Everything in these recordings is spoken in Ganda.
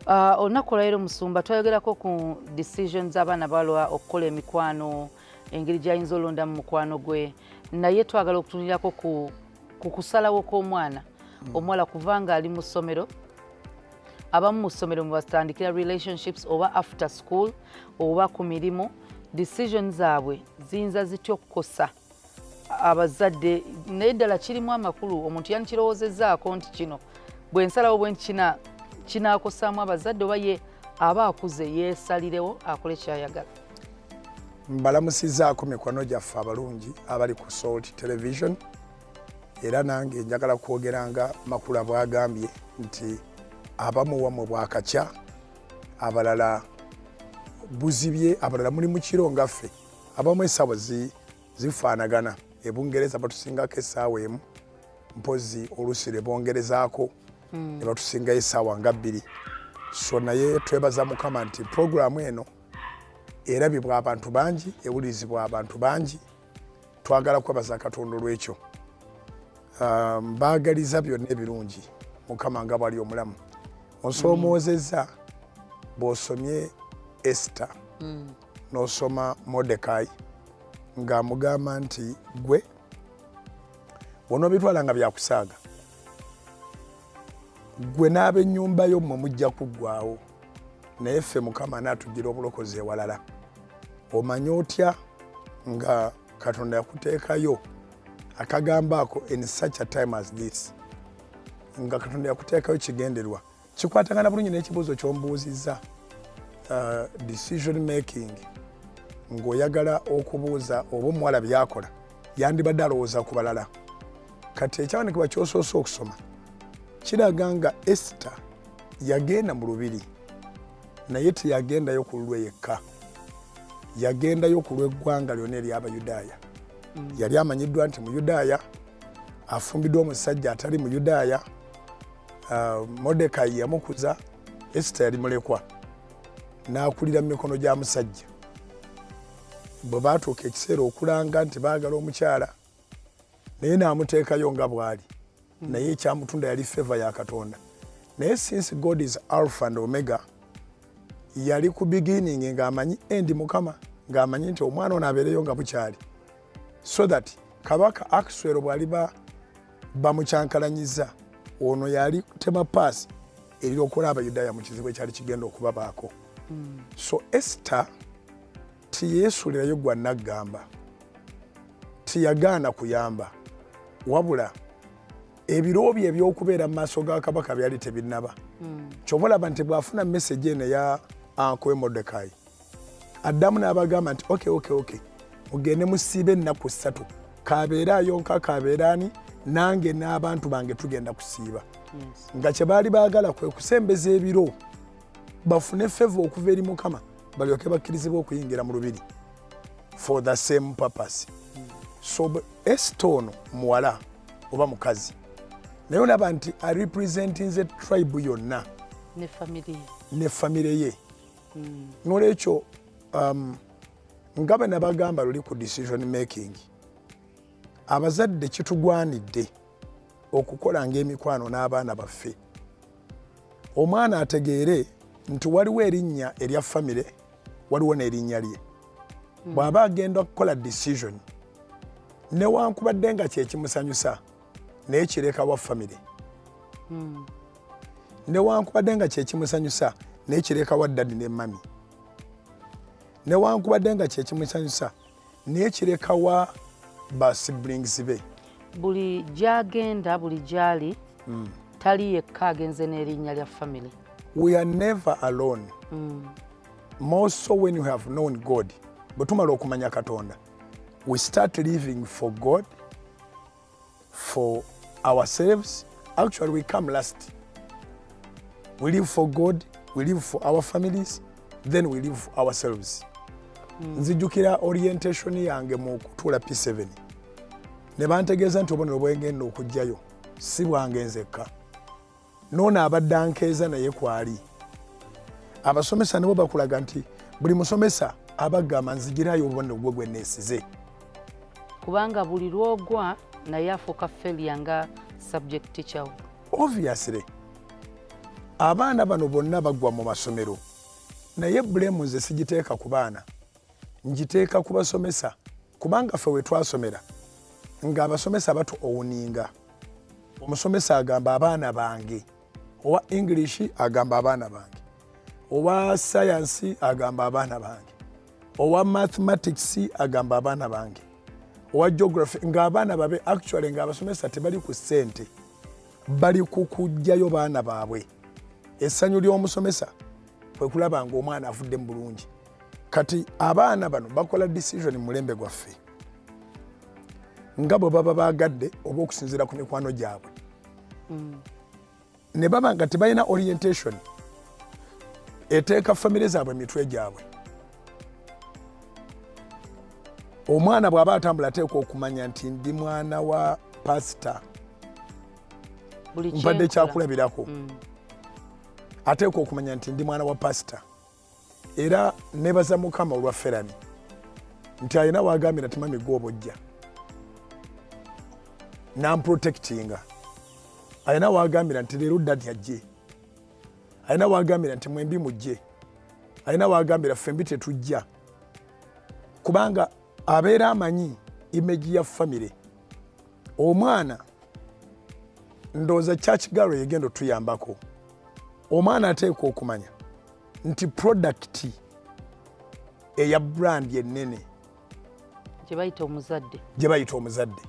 olunaku olwaleero Musumba twayogerako ku decisions abaana balwa okukola emikwano, engeri gy'ayinza olonda mu mukwano gwe, naye twagala okutunulirako ku kusalawo kw'omwana omuwala kuva nga ali mu ssomero, abamu mu ssomero mwe batandikira relationships oba after school oba ku mirimu, decisions zaabwe ziyinza zitya okukosa abazadde. Naye ddala kirimu amakulu, omuntu yanikirowoozezaako nti kino bwe nsalawo bwe nti kinaakosaamu abazadde oba ye aba akuze yeesalirewo akole kyayagala. Mbalamusizaako mikono gyaffe abalungi abali ku Salt Television, era nange njagala kwogeranga Makula bw'agambye nti abamu wamwe bwakakya, abalala buzibye, abalala muli mu kiro ngaffe, abamu essaawa zifaanagana. Ebungereza batusingako essaawa emu, mpozi oluusi ne bongerezaako ne batusingayo essaawa nga 2. So naye twebaza Mukama nti puroguramu eno erabibwa abantu bangi, ewulirizibwa abantu bangi, twagala kwebaza Katonda olw'ekyo. Mbaagaliza byonna ebirungi Mukama nga bwali omulamu. Onsomoozezza bw'osomye Esther n'osoma Mordecai ng'amugamba nti gwe bw'onoobitwala nga byakusaaga, gwe n'ab'ennyumba yo mmwe mujja kuggwaawo, naye ffe Mukama anaatugira obulokozi ewalala. Omanye otya nga Katonda yakuteekayo akagambo ako in such a time as this, nga Katonda yakuteekayo kigenderwa. Kikwatagana bulungi n'ekibuuzo ky'ombuuzizza, decision making, ng'oyagala okubuuza oba omuwala byakola yandibadde alowooza ku balala. Kati ekyawandiikibwa ky'osoose okusoma kiraga nga Esther yagenda mu lubiri, naye teyagendayo ku lulwe yekka, yagendayo ku lw'eggwanga lyonna ery'Abayudaaya. Yali amanyiddwa nti mu Yudaaya afumbiddwa omusajja atali mu Yudaaya. Mordecai yamukuza, Esther yali mulekwa, n'akulira mu mikono gya musajja. Bwe baatuuka ekiseera okulanga nti baagala omukyala, naye n'amuteekayo nga bw'ali, naye ekyamutunda yali feva ya Katonda. Naye since God is Alpha and Omega, yali ku beginning ng'amanyi endi Mukama, ng'amanyi nti omwana ono abeereyo nga bukyali, so that Kabaka Akiswero bw'ali bamukyankalanyiza, ono yali tema paasi eryokola Abayudaaya mu kizibu ekyali kigenda okubabaako. So Esther tiyeesuulirayo gwa naggamba, tiyagaana kuyamba, wabula ebiro bye eby'okubeera mu maaso ga Kabaka byali tebinnaba. Ky'oba olaba nti bw'afuna message eno eya Uncle Mordecai, addamu n'abagamba nti okay, mugende musiibe ennaku 3, kabeera ayonka kabeera ani, nange n'abantu bange tugenda kusiiba. Nga kye baali baagala kwe kusembeza ebiro bafune feva okuva eri Mukama, balyoke bakkirizibwa okuyingira mu lubiri for the same purpose. So Esther ono muwala oba mukazi, naye olaba nti arepresentinze tribe yonna ne famire ye. N'olwekyo nga bwe nabagamba luli ku decision making, abazadde kitugwanidde okukola ng'emikwano n'abaana baffe. Omwana ategeere nti waliwo erinnya erya famire, waliwo n'erinnya lye. Bw'aba agenda okukola decision, newankubadde nga kyekimusanyusa naye kireka wa famire, newankubadde nga kyekimusanyusa naye kireka wa ddadi ne mami, newankubadde nga kyekimusanyusa naye kireka wa ba siblings be. Buli gy'agenda, buli gy'ali, tali yekka agenze n'erinnya lya family. We are never alone. More so when you have known God. Bwe tumala okumanya Katonda, we start living for God, for ourselves. Actually, we come last. We live for God, we live for our families, then we live for ourselves. Nzijukira orientation yange mu kutuula P7. Ne bantegeeza nti obubonero bwengenda okujjayo si bwange nzekka, n'ono abadde ankeeza naye kwali. Abasomesa nabo bakulaga nti buli musomesa abagamba nzigirayo obubonero bwe gwe neesize. Kubanga buli lwogwa naye afuuka failure nga subject teacher. Obviously. abaana bano bonna bagwa mu masomero naye bulemu nze sigiteeka ku baana ngiteeka ku basomesa kubanga ffe we twasomera ng'abasomesa bato owuninga omusomesa agamba abaana bange owa English agamba abaana bange owa science agamba abaana bange owa mathematics agamba abaana bange owa geography ng'abaana babe actually ng'abasomesa tebali ku ssente bali kukujjayo baana baabwe essanyu ly'omusomesa kwe kulaba ng'omwana afudde mu bulungi kati abaana bano bakola decision mu mulembe gwaffe nga bwe baba baagadde oba okusinziira ku mikwano gyabwe ne baba nga tebalina orientation eteeka famire zaabwe emitwe gyabwe omwana bw'aba atambula ateekwa okumanya nti ndi mwana wa pasita mpadde kyakulabirako ateekwa okumanya nti ndi mwana wa pasita era nebaza mukama olwa ferani nti alina waagambira ti mami gw'obojja namprotectinga alina waagambira nti leero dadi ajje alina waagambira nti mwembi mujje alina waagambira fembi tetujja kubanga abeera amanyi imeji ya famire omwana ndowooza church girl yegenda otuyambako omwana ateekwa okumanya nti product eya brand ennene gye bayita omuzadde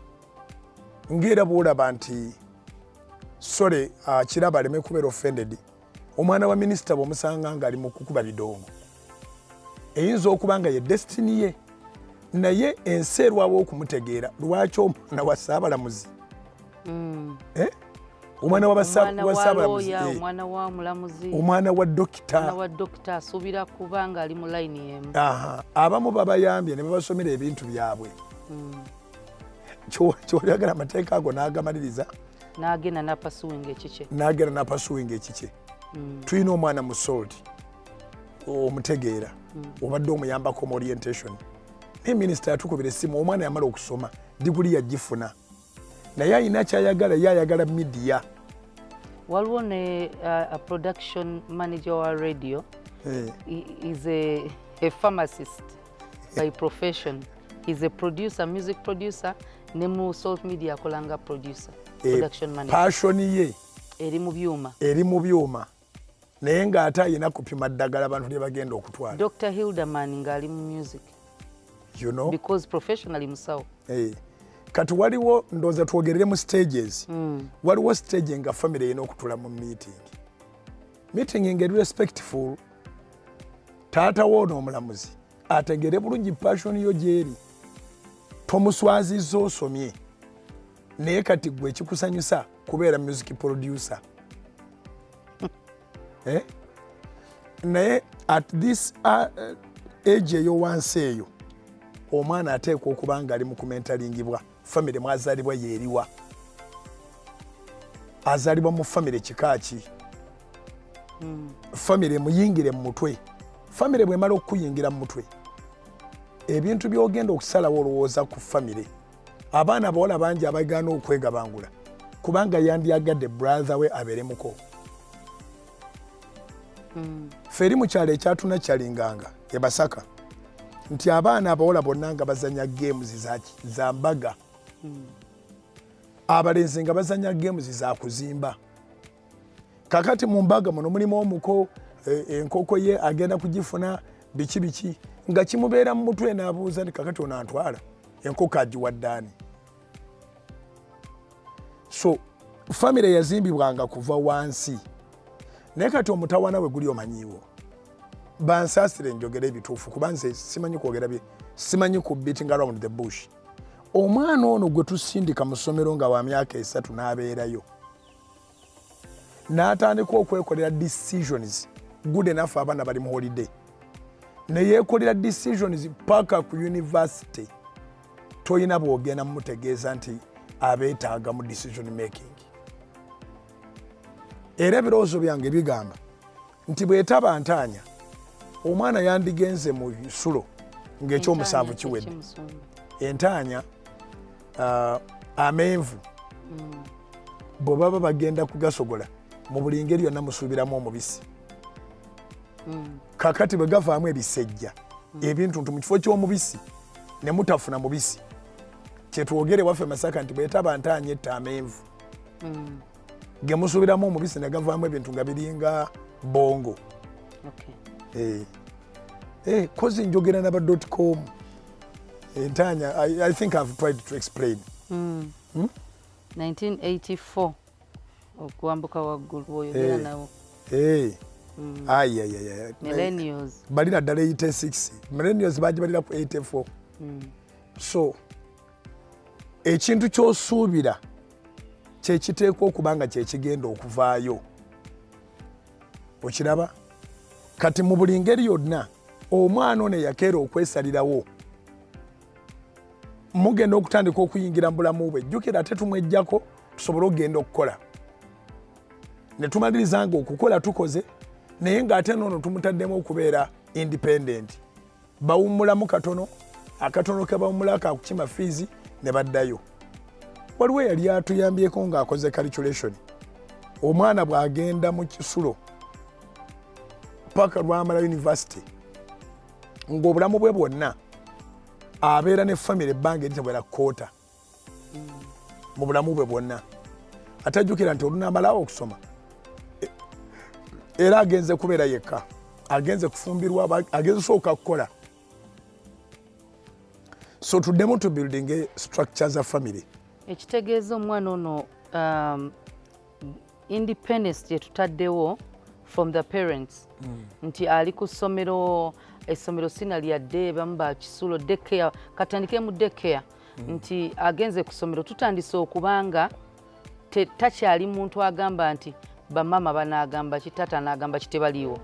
ng'era bw'olaba nti sole kiraba aleme kubeera offended omwana wa minisita bw'omusanga ng'ali mu kukuba bidongo eyinza okuba nga ye destiny ye naye ensi erwawo okumutegeera lwaki omwana wa ssaabalamuzi omwana w'abassaabalamuzi omwana wa dokita asuubira kuba nga ali mu layini emu abamu babayambye ne babasomera ebintu byabwe kyoyagala amateeka ago n'agamaliriza n'agenda n'apasuwinga ekike tulina omwana mu solt omutegeera obadde omuyambako mu orientation naye minisita yatukubira essimu omwana yamala okusoma diguli yagifuna naye alina kyayagala ye ayagala midiya waliwo ne production manager wa radio is a pharmacist by profession is a producer music producer ne mu salt media akolanga producer production manager passion ye eri mu byuma naye ng'ate ayina kupima ddagala abantu lye bagenda okutwala Dr. Hilderman ng'ali mu music because professionally musawo kati waliwo ndowooza twogerere mu stages waliwo stage nga family erina okutula mu meeting ng'eri respectful taata woono omulamuzi ategere bulungi passion yo gyeri tomuswazizza osomye naye kati gwe ekikusanyusa kubeera music producer naye at this age eyo wansi eyo omwana ateekwa okuba nga ali mu kumentalingibwa famire mwazaalibwa yeeriwa azaalibwa mu famire kikaaki famire muyingire mu mutwe famire bwemala okukuyingira mu mutwe ebintu byogenda okusalawo olowooza ku famire abaana abawala bangi abagaana okwegabangula kubanga yandyagadde brother we abeeremuko ffe eri mu kyalo ekyatuna kyalinganga e Basaka nti abaana abawala bonna nga bazanya games za mbaga abalenzi nga bazanya games za kuzimba kakati mu mbaga muno mulimu omuko enkoko ye agenda kugifuna biki nga kimubeera mu mutwe n'abuuza ni kakati ono antwala enkoko agiwa ddaani so famire yazimbibwanga kuva wansi naye kati omutawana we guli omanyiiwo bansaasire njogera ebituufu kuba nze simanyi kwogera simanyi ku beating around the bush omwana ono gwe tusindika mu ssomero nga wa myaka 3 n'abeerayo n'atandika okwekolera decisions good enough abaana bali mu holiday ne yeekolera decisions paka ku university toyina bwogenda mumutegeeza nti abeetaaga mu decision making era ebirowoozo byange bigamba nti bwetaba ntaanya omwana yandigenze mu sulo ng'ekyomusanvu kiwedde entaanya amenvu bwe baba bagenda kugasogola mu buli ngeri yonna musuubiramu omubisi. Kakati bwe gavaamu ebisejja ebintu mu kifo ky'omubisi ne mutafuna mubisi, kyetwogere waffe Masaka nti bwetaba ntaanya etta amenvu ge musuubiramu omubisi ne gavaamu ebintu nga biringa bongo. Kozi njogera naba .com entanya. I think I've tried to explain. 1984 okuwambuka waggulu oyogera nawo. Millennials balina ddala 86, millennials bagibalira ku 84. So ekintu ky'osuubira kyekiteekwa okuba nga kyekigenda okuvaayo. Okiraba kati mu buli ngeri yonna omwana ono yakeera okwesalirawo, mugenda okutandika okuyingira mu bulamu bwe. Jjukira ate tumwejjako tusobole okugenda okukola, ne tumaliriza nga okukola tukoze, naye ng'ate noono tumutaddemu okubeera independent. Bawummulamu katono, akatono ke bawummulako akukima fiizi ne baddayo. Waliwo yali atuyambyeko ng'akoze calculation. Omwana bw'agenda mu kisulo paka lwamala university ng'obulamu bwe bwonna abeera ne famire ebbanga eritewera koota mu bulamu bwe bwonna. Atajjukira nti olunaamalawo okusoma era agenze kubeera yekka, agenze kufumbirwa, agenze sooka kukola. So tuddemu to building structures za family. Ekitegeeza omwana ono independence gye tutaddewo from the parents nti ali ku ssomero, essomero sina lyadde, bamu ba kisulo daycare, katandike mu daycare nti agenze ku ssomero. Tutandise okubanga takyali muntu agamba nti bamama banaagamba ki, taata anaagamba ki, tebaliiwo.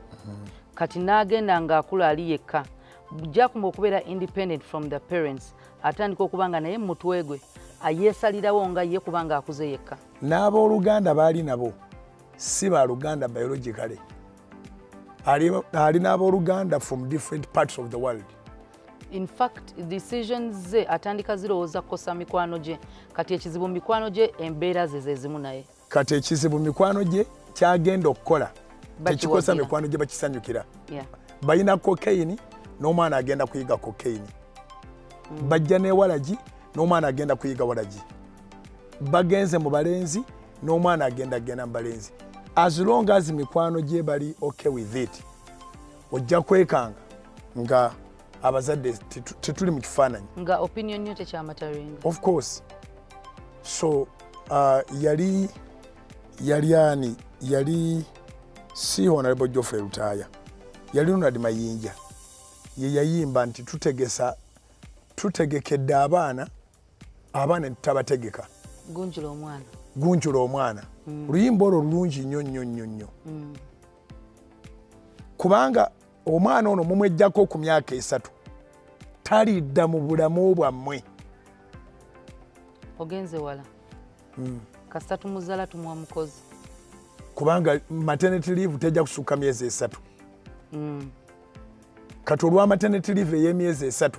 Kati n'agenda ng'akula ali yekka, bujjakumba okubeera independent from the parents, atandika okubanga naye mu mutwe gwe ayeesalirawo nga ye kubanga akuze yekka. N'abooluganda baali nabo si baaluganda biologically, ali n'abooluganda from different parts of the world. In fact decisions ze atandika zirowooza kukosa mikwano gye. Kati ekizibu mikwano gye embeera ze zezimu naye. Kati ekizibu mikwano gye kyagenda okukola tekikosa mikwano gye bakisanyukira. Balina cocaine n'omwana agenda kuyiga cocaine. Bajja n'ewalagi n'omwana agenda kuyiga walagi. Bagenze mu balenzi n'omwana agenda mu balenzi. As long as mikwano gye bali okay with it, ojja kwekanga nga abazadde tetuli mu kifaananyi. Nga opinion yo tekyamatarenga. Of course. So yali si Honorable Geoffrey Lutaaya, yali Ronald Mayinja ye yayimba nti tutegekedde abaana tutabategeka. Gunjula omwana. Oluyimba olwo lulungi nnyo. Kubanga omwana ono mumwejjako ku myaka 3 talidda mu bulamu bwammwe. Ogenze wala. Kasita tumuzaala tumuwa mukozi. Kubanga maternity leave tejja kusukka myezi 3. Kati olwa maternity leave ey'emyezi 3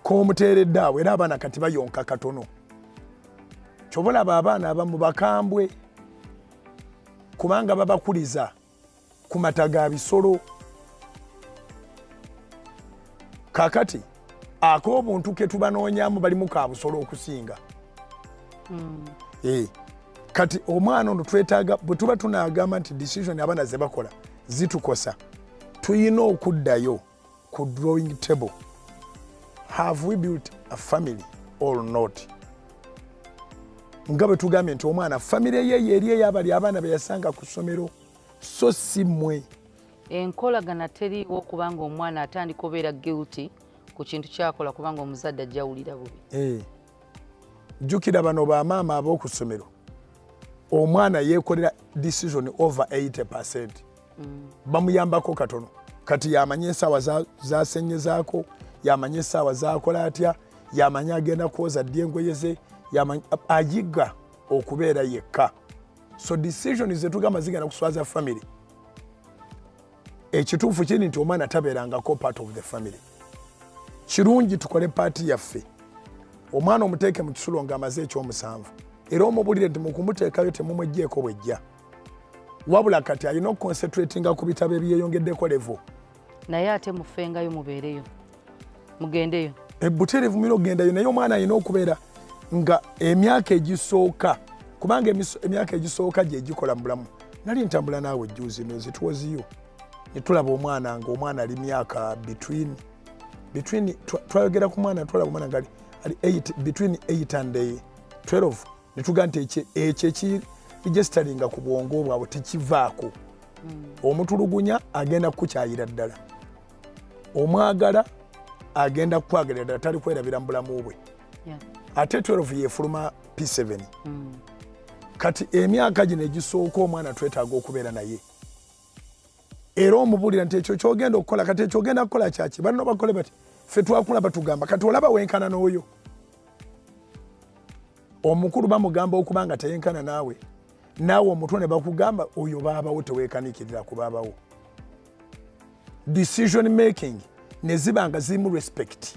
k'omuteeredde awo era abaana kati bayonka katono. Kyobalaba abaana abamu bakambwe kubanga babakuliza ku mata ga bisolo. Kakati ak'obuntu ke tubanoonyaamu balimu ka busolo okusinga. Kati omwana ono twetaaga bwe tuba tunaagamba nti decision abaana ze bakola zitukosa, tuyina okuddayo ku drawing table. Have we built a family or not? Nga bwe tugambye nti omwana famire ye yeri ey'abali abaana be yasanga ku ssomero, so si mmwe. Enkolagana teriiwo kubanga omwana atandika obeera guilty ku kintu kyakola kubanga omuzadde ajjawulira bubi. Jjukira bano bamaama ab'oku ssomero, omwana yeekolera decision over 80%. Bamuyambako katono. Kati yamanya essaawa zasenyezaako, yamanya essaawa zakola atya, yamanya agenda kwoza ddi engoye ze, ayiga okubeera yekka. So decision ze tugamba zigenda kuswaza family. Ekituufu kiri nti omwana tabeerangako part of the family. Kirungi tukole paati yaffe. Omwana omuteeke mu kisulo ng'amaze ekyomusanvu. Era omubulire nti mukumuteekayo temumweggyeko bwejja. wabula kati alina okuconcentratinga ku bitabo ebyeyongeddeko level. Naye ate mufengayo mubeereyo mugendeyo. Butereevu mulina okugendayo naye omwana alina okubeera nga emyaka egisooka kubanga emyaka egisooka gye gikola mu bulamu. Nali ntambula naawe jjuuzi no zituwoziyo ne tulaba omwana ng'omwana ali myaka between twayogera ku mwana tulaba omwana nga ali between 8 and 12 ne tugaa nti ekyo ekiregisteringa ku bwongo bwabwe tekivaako. Omutulugunya agenda kukukyayira ddala, omwagala agenda kukwagalira ddala, tali kwerabira mu bulamu bwe. Ate 12 yefuluma P7. Kati emyaka gino egisooka omwana twetaaga okubeera naye era omubulira nti ekyo kyogenda okukola kati ekyo ogenda kukola kyaki balina bakole bati ffe twakulaba tugamba kati olaba wenkana n'oyo omukulu bamugamba okuba nga teyenkana naawe omuto ne bakugamba oyo baabawo teweekanikirira ku baabawo. Decision making ne ziba nga zirimu respect.